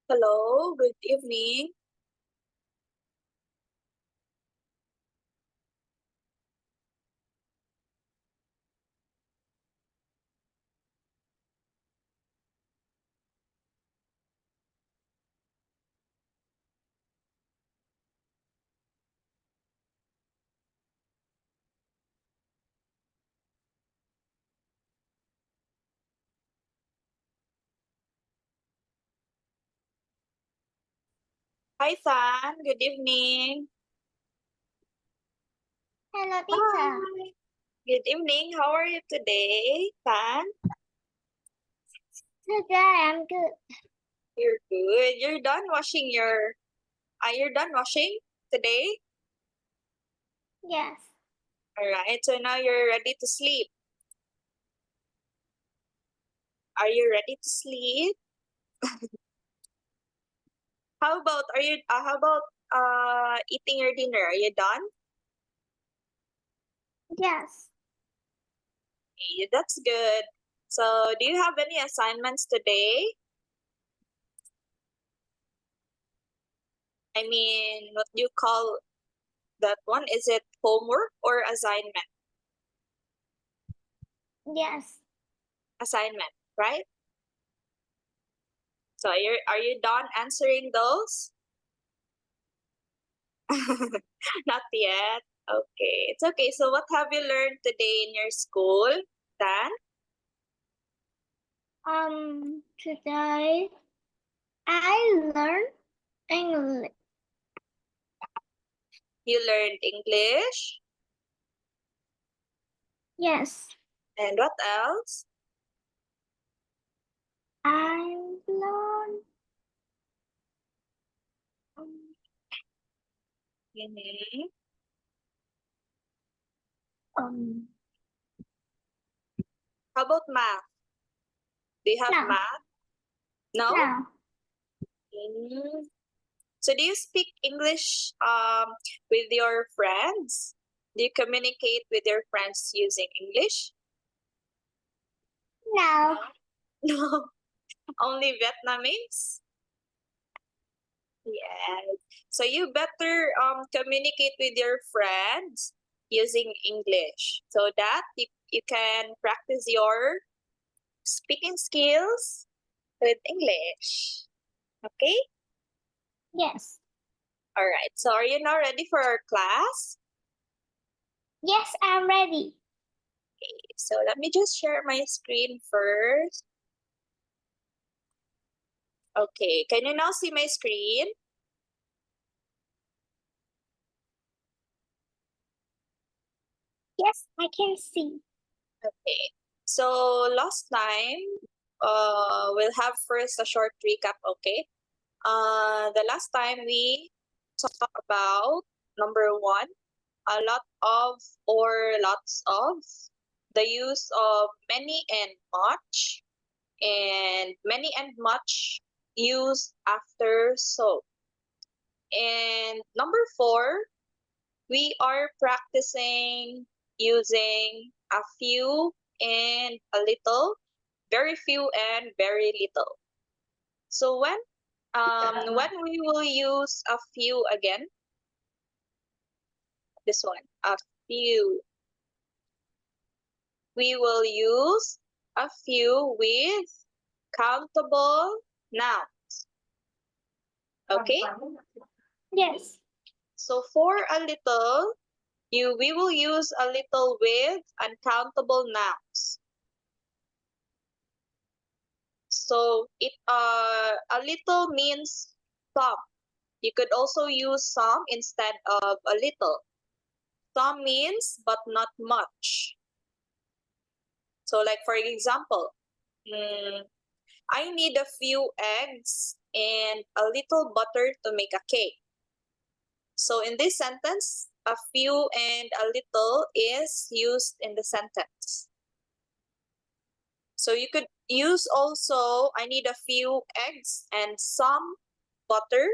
Hello, good evening. Hi, Fan. Good evening. Hello, teacher. Hi. Good evening. How are you today, Fan? Today I'm good. You're good. You're done washing you're done washing today? Yes. All right. So now you're ready to sleep. Are you ready to sleep? How about eating your dinner? Are you done? Yes. Okay, that's good. So, do you have any assignments today? I mean, what do you call that one? Is it homework or assignment? Yes. Assignment, right? So are you done answering those? Not yet. Okay, it's okay. So what have you learned today in your school, Dan? Today I learned English. You learned English, Yes. and what else? I learned Mm-hmm. um How about math? Do you have no. math? No. No. Mm. So do you speak English with your friends? Do you communicate with your friends using English? No. No, only Vietnamese. Yes. So you better communicate with your friends using English so that you can practice your speaking skills with English. Okay? Yes. All right. So are you now ready for our class? Yes, I'm ready. Okay. So let me just share my screen first. Okay. Can you now see my screen? Yes, I can see. Okay. So last time, we'll have first a short recap, okay? The last time we talked about number one, a lot of or lots of, the use of many and much, and many and much used after so. And number four, we are practicing using a few and a little, very few and very little. So when we will use a few again, this one, a few, we will use a few with countable nouns. Okay? Yes. So for a little, we will use a little with uncountable nouns. So a little means some. You could also use some instead of a little. Some means but not much. So like for example, I need a few eggs and a little butter to make a cake. So in this sentence, a few and a little is used in the sentence. So you could use also, I need a few eggs and some butter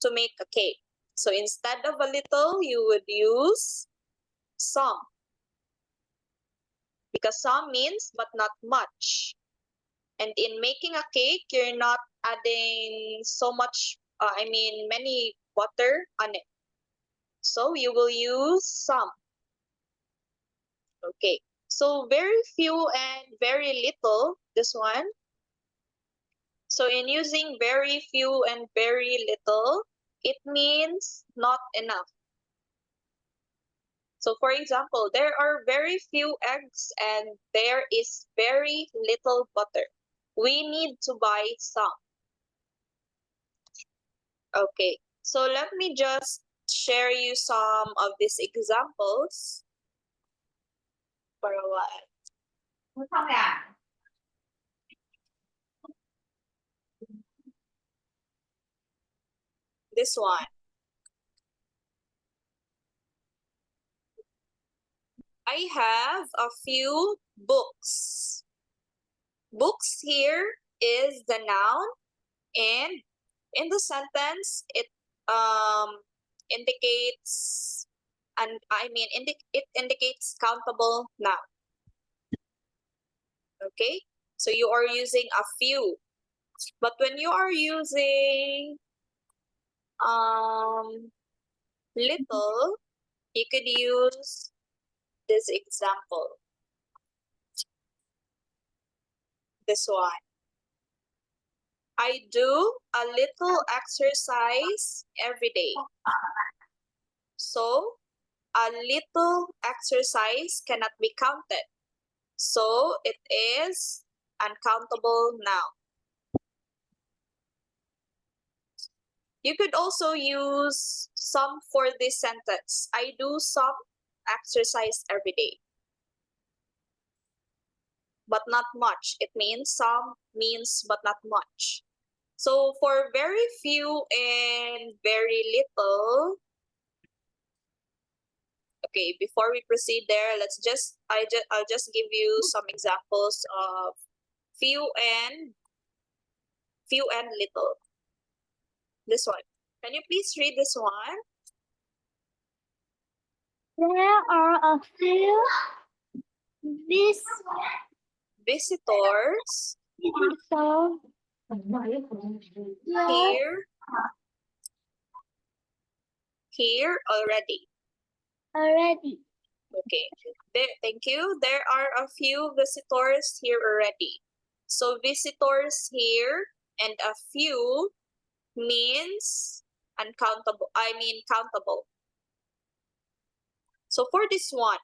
to make a cake. So instead of a little, you would use some. Because some means but not much. And in making a cake, you're not adding so much, many butter on it. So you will use some. Okay. So very few and very little, this one. So in using very few and very little, it means not enough. So for example, there are very few eggs and there is very little butter. We need to buy some. Okay, so let me just share you some of these examples for a while. This one. I have a few books. Books here is the noun, and in the sentence it indicates it indicates countable noun. Okay, so you are using a few, but when you are using little, you could use this example. This one. I do a little exercise every day. So a little exercise cannot be counted. So it is uncountable noun. You could also use some for this sentence. I do some exercise every day. But not much. It means some means but not much. So for very few and very little, okay, before we proceed there, I'll just give you some examples of few and little. This one. Can you please read this one? There are a few Visitors here already. Okay. Thank you. There are a few visitors here already. So visitors here and a few means uncountable. Countable. So for this one,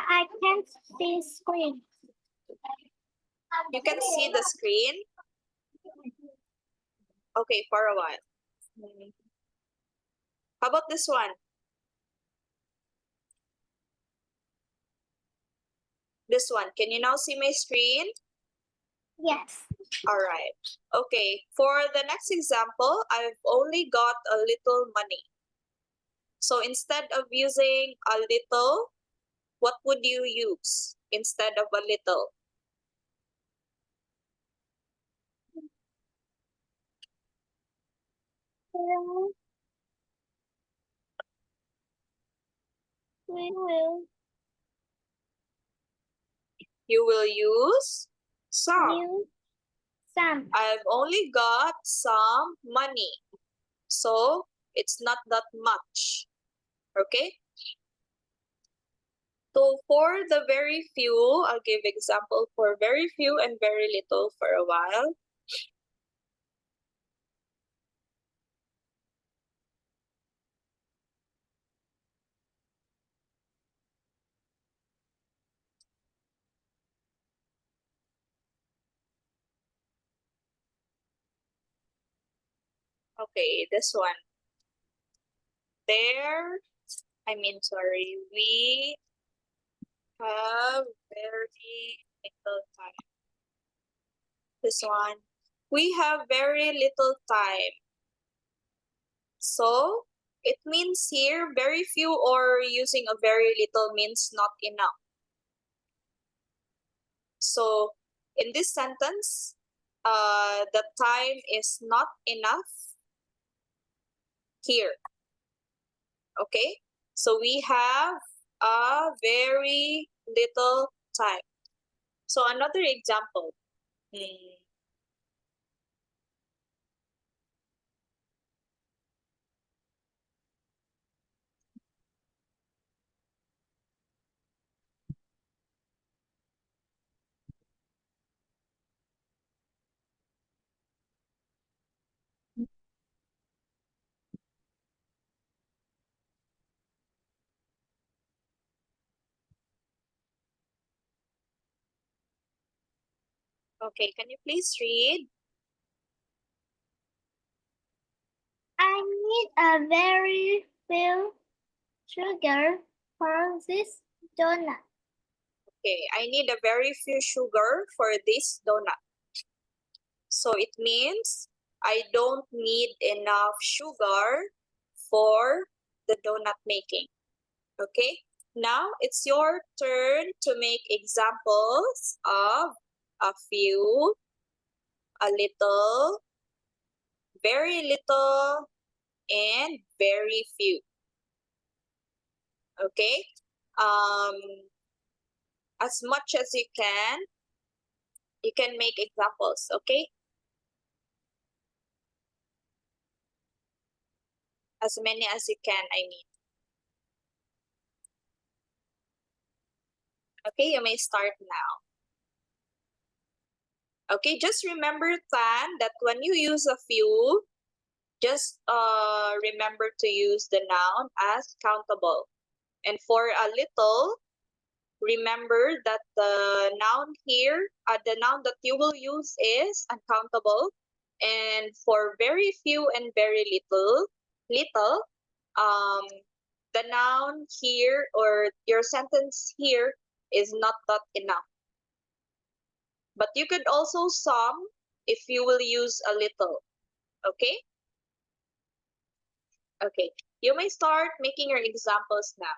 I can't see screen. you can see the screen. Okay, for a while. How about this one? This one. Can you now see my screen? Yes. All right. Okay. For the next example, I've only got a little money. So instead of using a little, what would you use instead of a little? We will You will use some. use some. I've only got some money. So it's not that much. Okay? So for the very few, I'll give example for very few and very little for a while. Okay, this one. We have very little time. This one. We have very little time. So it means here very few or using a very little means not enough. So in this sentence, the time is not enough here. Okay? So we have a very little time. So another example. Okay, can you please read? I need a very few sugar for this donut. Okay, I need a very few sugar for this donut. So it means I don't need enough sugar for the donut making. Okay, now it's your turn to make examples of a few, a little, very little, and very few. Okay, as much as you can make examples. Okay, as many as you can, I mean. Okay, you may start now. Okay, just remember, Tan, that when you use a few, just remember to use the noun as countable. And for a little, remember that the noun here, the noun that you will use is uncountable. And for very few and very little, um, the noun here or your sentence here is not that enough. But you could also sum if you will use a little. Okay? Okay. You may start making your examples now.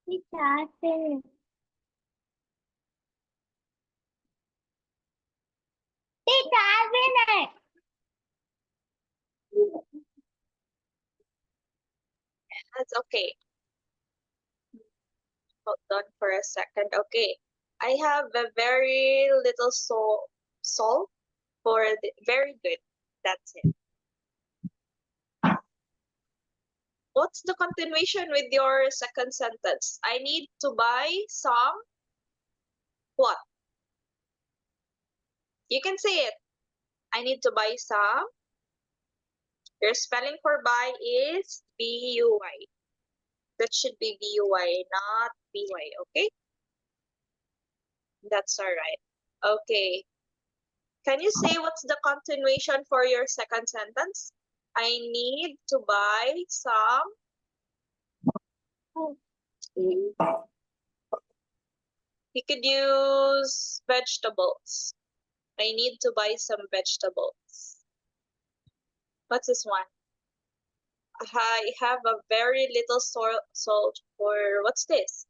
Teacher, I finished. Teacher, I finished. That's okay. Hold on for a second. Okay. I have a very little salt for the very good. That's it. What's the continuation with your second sentence? I need to buy some what? You can say it. I need to buy some. Your spelling for buy is B-U-Y. That should be B-U-Y, not B-Y, okay? That's all right. Okay. Can you say what's the continuation for your second sentence? I need to buy some. You could use vegetables. I need to buy some vegetables. What's this one? I have a very little salt for, what's this?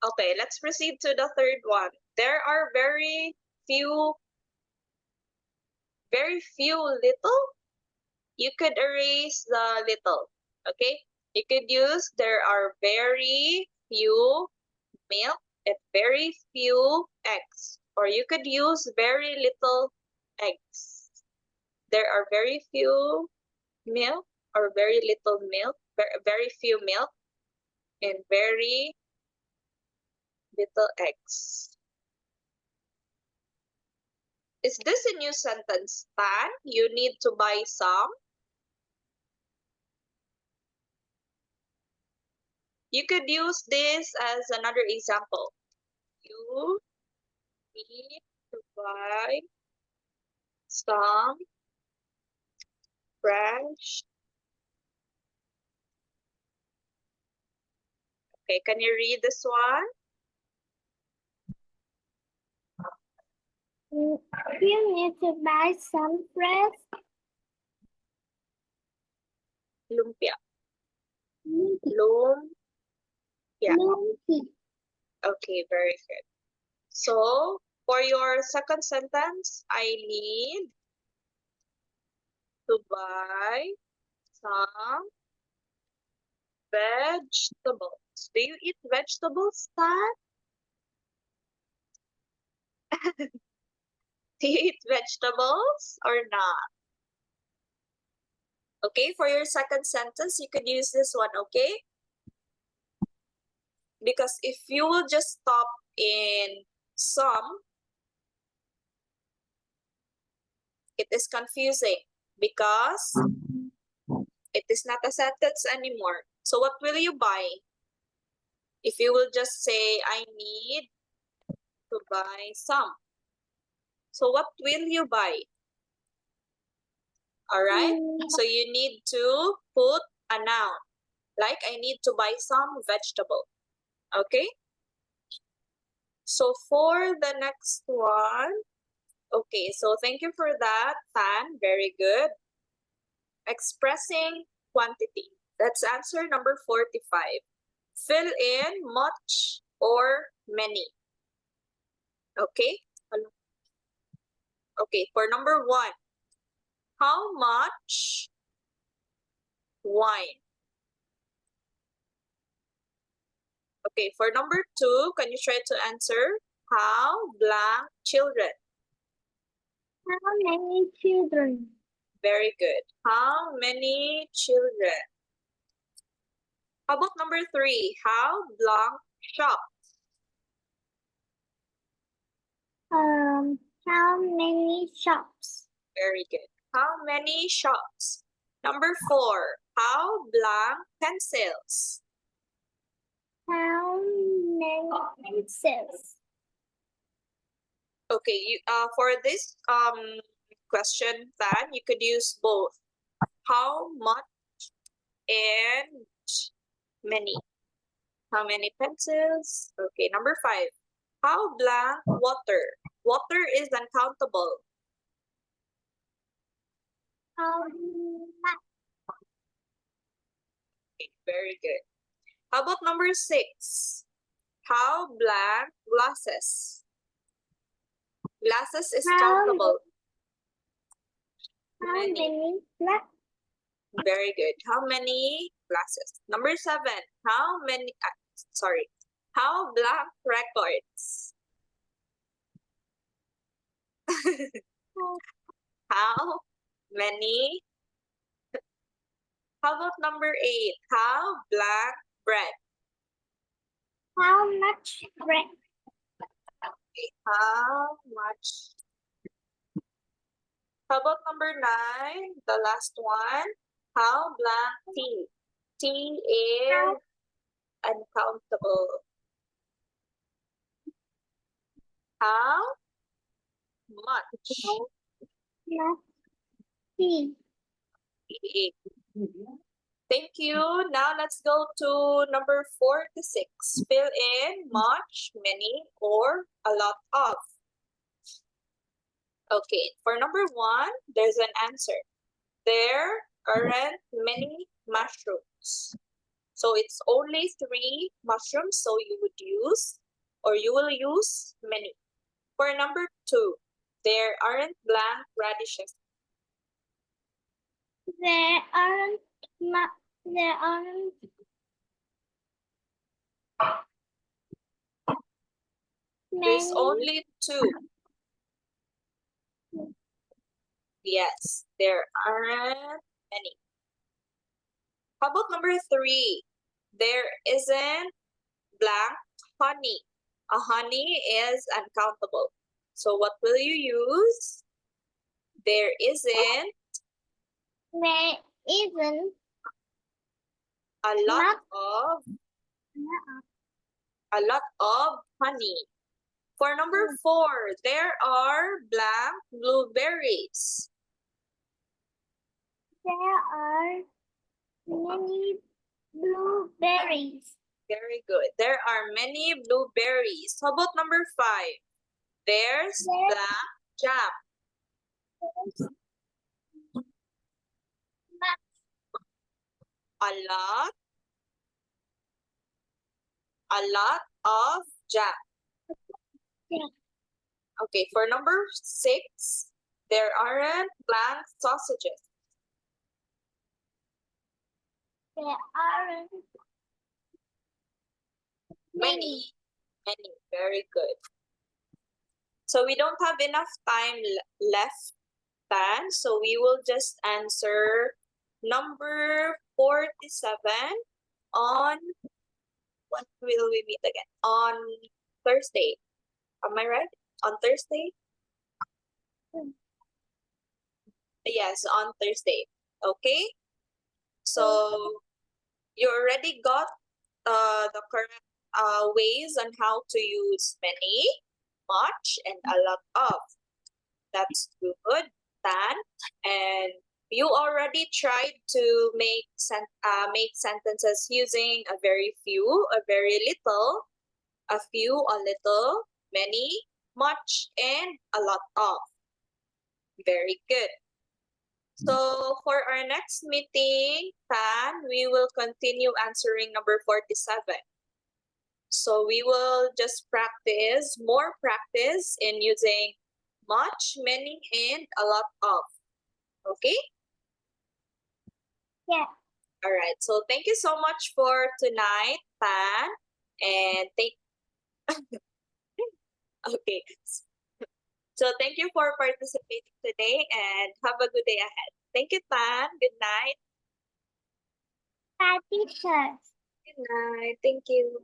Okay, let's proceed to the third one. There are very few little. You could erase the little, okay? You could use there are very few milk and very few eggs. Or you could use very little eggs. There are very few milk or very little milk, very few milk and very little eggs. Is this a new sentence, Pan? You need to buy some. You could use this as another example. You need to buy some fresh. Okay, can you read this one? You need to buy some fresh Lumpia. Yeah. lumpia. Okay, very good. So, for your second sentence, I need to buy some vegetables. Do you eat vegetables, Pat? Do you eat vegetables or not? Okay, for your second sentence, you could use this one, okay? Because if you will just stop in some, it is confusing because it is not a sentence anymore. So what will you buy? If you will just say, I need to buy some. So what will you buy? All right. So you need to put a noun. Like, I need to buy some vegetable. Okay. So for the next one, okay, so thank you for that, Fan. Very good. Expressing quantity. That's answer number 45. Fill in much or many. Okay. Okay, for number 1, how much wine? Okay, for number 2, can you try to answer? How blank children? How many children? Very good. How many children? How about number 3? How blank shop? How many shops? Very good. How many shops? Number 4. How blank pencils? How many pencils? Okay, you for this question, Van, you could use both. How much and many. How many pencils? Okay, number 5. How blank water? Water is uncountable. How much? Okay, very good. How about number 6? How blank glasses? Glasses is How countable. How Many. many glasses? Very good. How many glasses? Number 7. How many? Sorry. How blank records? How many? How about number 8? How blank bread? How much bread? Okay. How much? How about number 9? The last one. How blank tea? Tea is uncountable. How much? Let's see. Okay. Thank you. Now let's go to number 46. Fill in much, many, or a lot of. Okay, for number 1, there's an answer. There aren't many mushrooms. So it's only 3 mushrooms, so you will use many. For number 2, there aren't blank radishes. There aren't There's many. only 2. Yes, there aren't many. How about number 3? There isn't blank honey. A honey is uncountable. So what will you use? There isn't There isn't a lot of honey. For number 4, there are blank blueberries. There are many blueberries. Very good. There are many blueberries. How about number 5? There's blank jam. A lot of jam. Yeah. Okay, for number 6, there aren't blank sausages. There aren't Many. Very good. So we don't have enough time left, Tan. So we will just answer number 47 on, when will we meet again? On Thursday. Am I right? On Thursday? Yes, on Thursday. Okay? So you already got the correct ways on how to use many, much, and a lot of. That's good, Tan. And you already tried to make sentences using a very few, a very little, a few, a little, many, much, and a lot of. Very good. So for our next meeting, Tan, we will continue answering number 47. So we will just practice, more practice in using much, many, and a lot of. Okay? Yeah. All right. So thank you so much for tonight, Tan. And okay. So thank you for participating today and have a good day ahead. Thank you, Tan. Good night. Bye, teachers. Good night. Thank you.